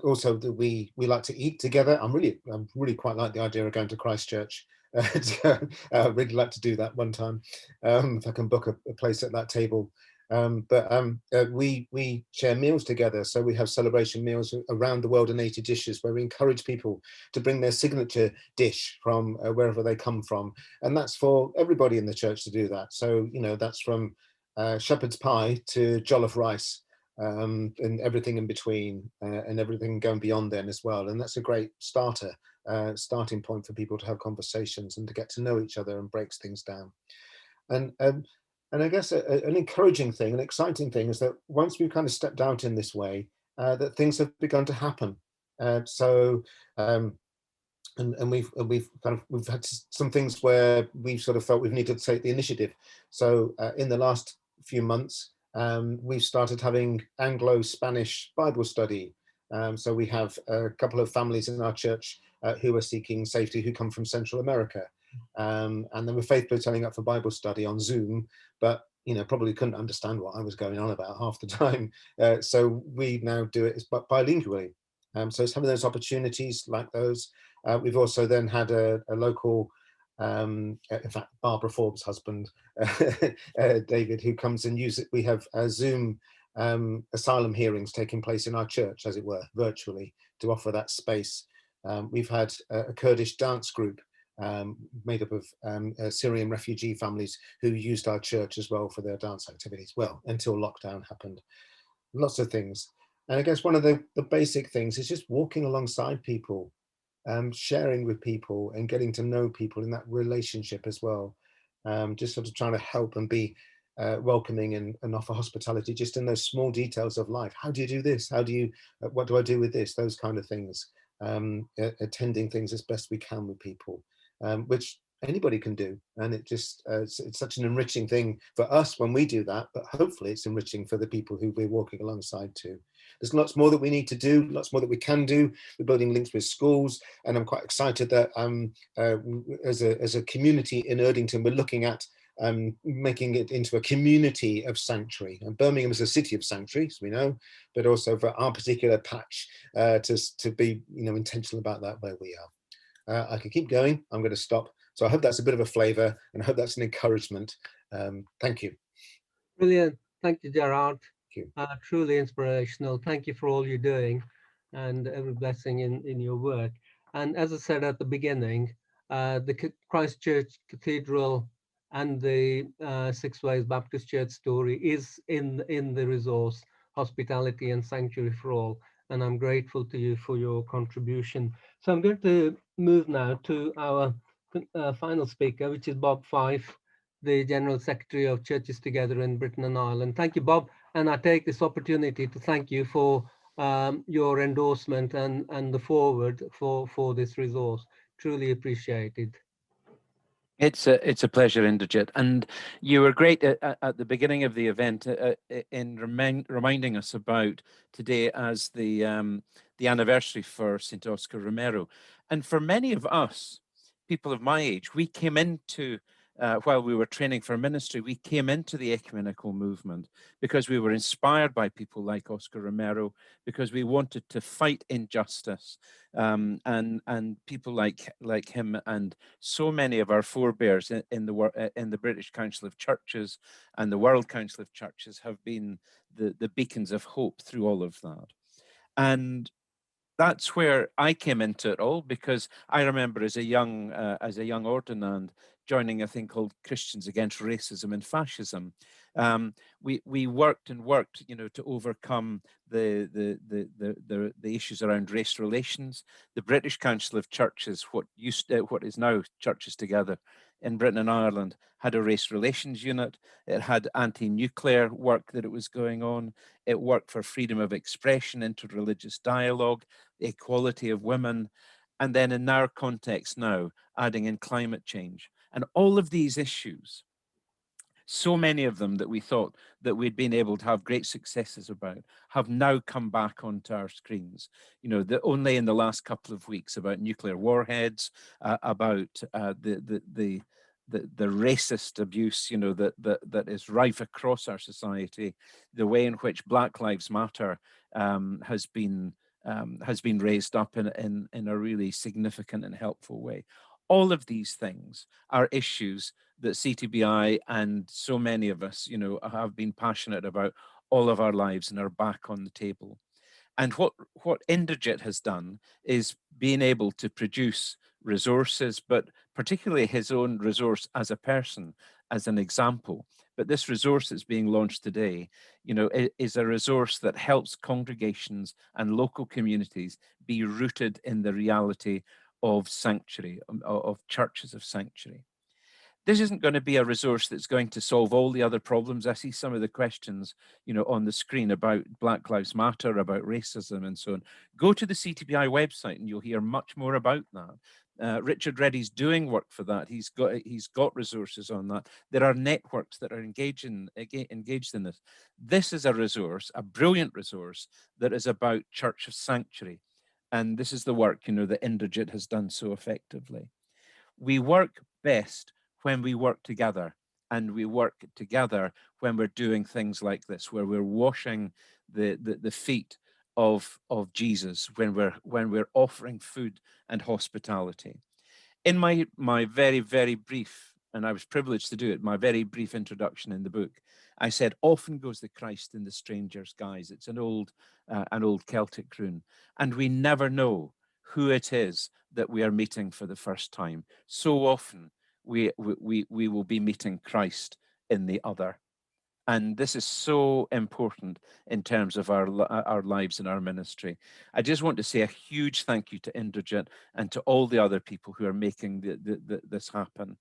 also that we like to eat together. I'm really quite like the idea of going to Christchurch. I'd really like to do that one time, if I can book a place at that table. But we share meals together. So we have celebration meals around the world in 80 dishes, where we encourage people to bring their signature dish from wherever they come from. And that's for everybody in the church to do that. So, that's from shepherd's pie to jollof rice, and everything in between, and everything going beyond then as well. And that's a great starter starting point for people to have conversations and to get to know each other, and breaks things down. And I guess an encouraging thing, an exciting thing, is that once we've kind of stepped out in this way, that things have begun to happen. And we've had some things where we've sort of felt we've needed to take the initiative. So in the last few months, we've started having Anglo-Spanish Bible study. So we have a couple of families in our church who are seeking safety, who come from Central America. And they were faithfully turning up for Bible study on Zoom, but probably couldn't understand what I was going on about half the time. So we now do it bilingually. So it's having those opportunities like those. We've also then had a local, in fact, Barbara Forbes' husband, David, who comes and uses it. We have Zoom asylum hearings taking place in our church, as it were, virtually, to offer that space. We've had a Kurdish dance group made up of Syrian refugee families who used our church as well for their dance activities, well, until lockdown happened. Lots of things. And I guess one of the basic things is just walking alongside people, sharing with people and getting to know people in that relationship as well. Just sort of trying to help and be welcoming and offer hospitality just in those small details of life. How do you do this? How do you, what do I do with this? Those kind of things. Attending things as best we can with people, which anybody can do. And it just, it's such an enriching thing for us when we do that, but hopefully it's enriching for the people who we're walking alongside too. There's lots more that we need to do, lots more that we can do. We're building links with schools, and I'm quite excited that as a community in Erdington, we're looking at making it into a community of sanctuary. And Birmingham is a city of sanctuary, as we know, but also for our particular patch to be intentional about that where we are. I could keep going. I'm going to stop. So I hope that's a bit of a flavour, and I hope that's an encouragement. Thank you. Brilliant. Thank you, Gerard. Thank you. Truly inspirational. Thank you for all you're doing, and every blessing in your work. And as I said at the beginning, the Christchurch Cathedral and the Six Ways Baptist Church story is in the resource, Hospitality and Sanctuary for All. And I'm grateful to you for your contribution. So I'm going to move now to our final speaker, which is Bob Fife, the General Secretary of Churches Together in Britain and Ireland. Thank you, Bob. And I take this opportunity to thank you for your endorsement and the forward for this resource. Truly appreciated. It's a pleasure, Inderjit, and you were great at the beginning of the event in reminding us about today as the anniversary for St. Oscar Romero. And for many of us, people of my age, we came into while we were training for ministry, we came into the ecumenical movement because we were inspired by people like Oscar Romero, because we wanted to fight injustice, and people like him and so many of our forebears in the British Council of Churches and the World Council of Churches have been the beacons of hope through all of that. And that's where I came into it all, because I remember as a young ordinand joining a thing called Christians Against Racism and Fascism. We worked and worked, to overcome the issues around race relations. The British Council of Churches, what is now Churches Together in Britain and Ireland, had a race relations unit. It had anti-nuclear work that it was going on. It worked for freedom of expression, interreligious dialogue, the equality of women, and then in our context now, adding in climate change. And all of these issues, so many of them that we thought that we'd been able to have great successes about, have now come back onto our screens. Only in the last couple of weeks, about nuclear warheads, about the racist abuse, that is rife across our society, the way in which Black Lives Matter has been raised up in a really significant and helpful way. All of these things are issues that CTBI and so many of us, have been passionate about all of our lives and are back on the table. And what Inderjit has done is being able to produce resources, but particularly his own resource as a person, as an example. But this resource that's being launched today, is a resource that helps congregations and local communities be rooted in the reality of sanctuary, of churches of sanctuary. This isn't going to be a resource that's going to solve all the other problems. I see some of the questions, on the screen about Black Lives Matter, about racism and so on. Go to the CTBI website and you'll hear much more about that. Richard Reddy's doing work for that. He's got resources on that. There are networks that are engaged in this. This is a resource, a brilliant resource that is about Church of Sanctuary. And this is the work, that Inderjit has done so effectively. We work best when we work together, and we work together when we're doing things like this, where we're washing the feet of Jesus, when we're offering food and hospitality. In my very, very brief, and I was privileged to do it, my very brief introduction in the book, I said, often goes the Christ in the stranger's guise. It's an old Celtic rune, and we never know who it is that we are meeting for the first time. So often we will be meeting Christ in the other. And this is so important in terms of our lives and our ministry. I just want to say a huge thank you to Inderjit and to all the other people who are making this happen.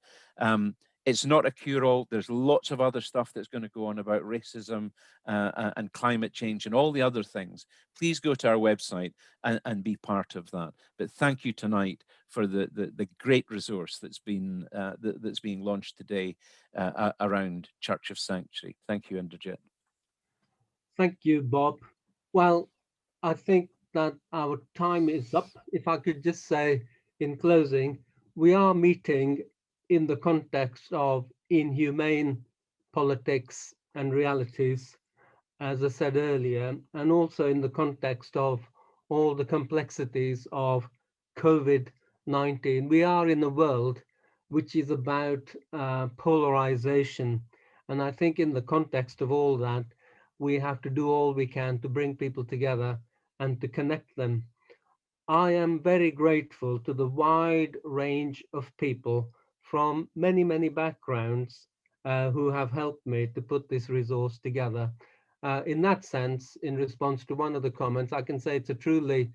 It's not a cure-all. There's lots of other stuff that's going to go on about racism and climate change and all the other things. Please go to our website and be part of that. But thank you tonight for the great resource that's being launched today around Church of Sanctuary. Thank you, Inderjit. Thank you, Bob. Well, I think that our time is up. If I could just say in closing, we are meeting in the context of inhumane politics and realities, as I said earlier, and also in the context of all the complexities of COVID-19. We are in a world which is about polarization. And I think in the context of all that, we have to do all we can to bring people together and to connect them. I am very grateful to the wide range of people from many, many backgrounds who have helped me to put this resource together. In that sense, in response to one of the comments, I can say it's a truly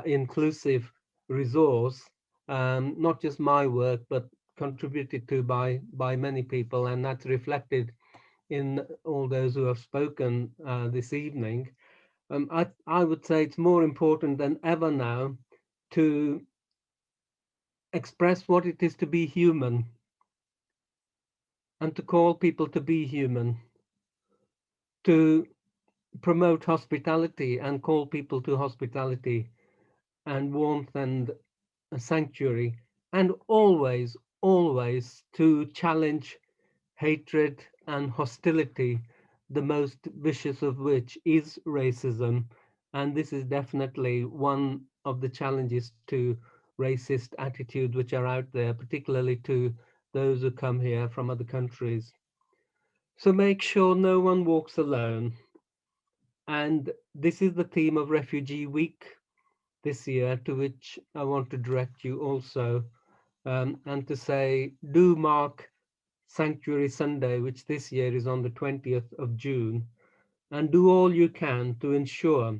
inclusive resource, not just my work, but contributed to by many people, and that's reflected in all those who have spoken this evening. I would say it's more important than ever now to express what it is to be human and to call people to be human, to promote hospitality and call people to hospitality and warmth and a sanctuary, and always, always to challenge hatred and hostility, the most vicious of which is racism. And this is definitely one of the challenges to racist attitudes which are out there, particularly to those who come here from other countries. So make sure no one walks alone. And this is the theme of Refugee Week this year, to which I want to direct you also, and to say, do mark Sanctuary Sunday, which this year is on the 20th of June, and do all you can to ensure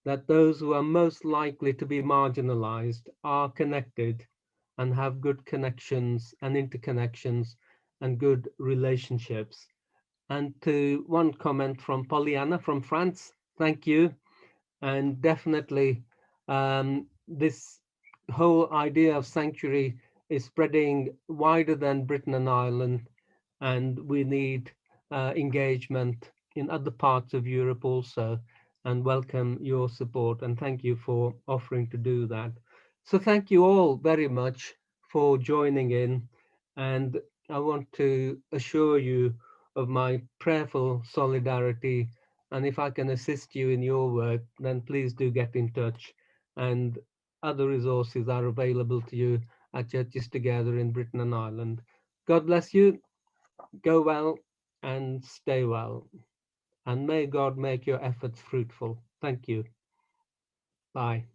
that those who are most likely to be marginalized are connected and have good connections and interconnections and good relationships. And to one comment from Pollyanna from France, thank you. And definitely this whole idea of sanctuary is spreading wider than Britain and Ireland, and we need engagement in other parts of Europe also, and welcome your support, and thank you for offering to do that. So thank you all very much for joining in, and I want to assure you of my prayerful solidarity, and if I can assist you in your work, then please do get in touch, and other resources are available to you at Churches Together in Britain and Ireland. God bless you, go well and stay well, and may God make your efforts fruitful. Thank you. Bye.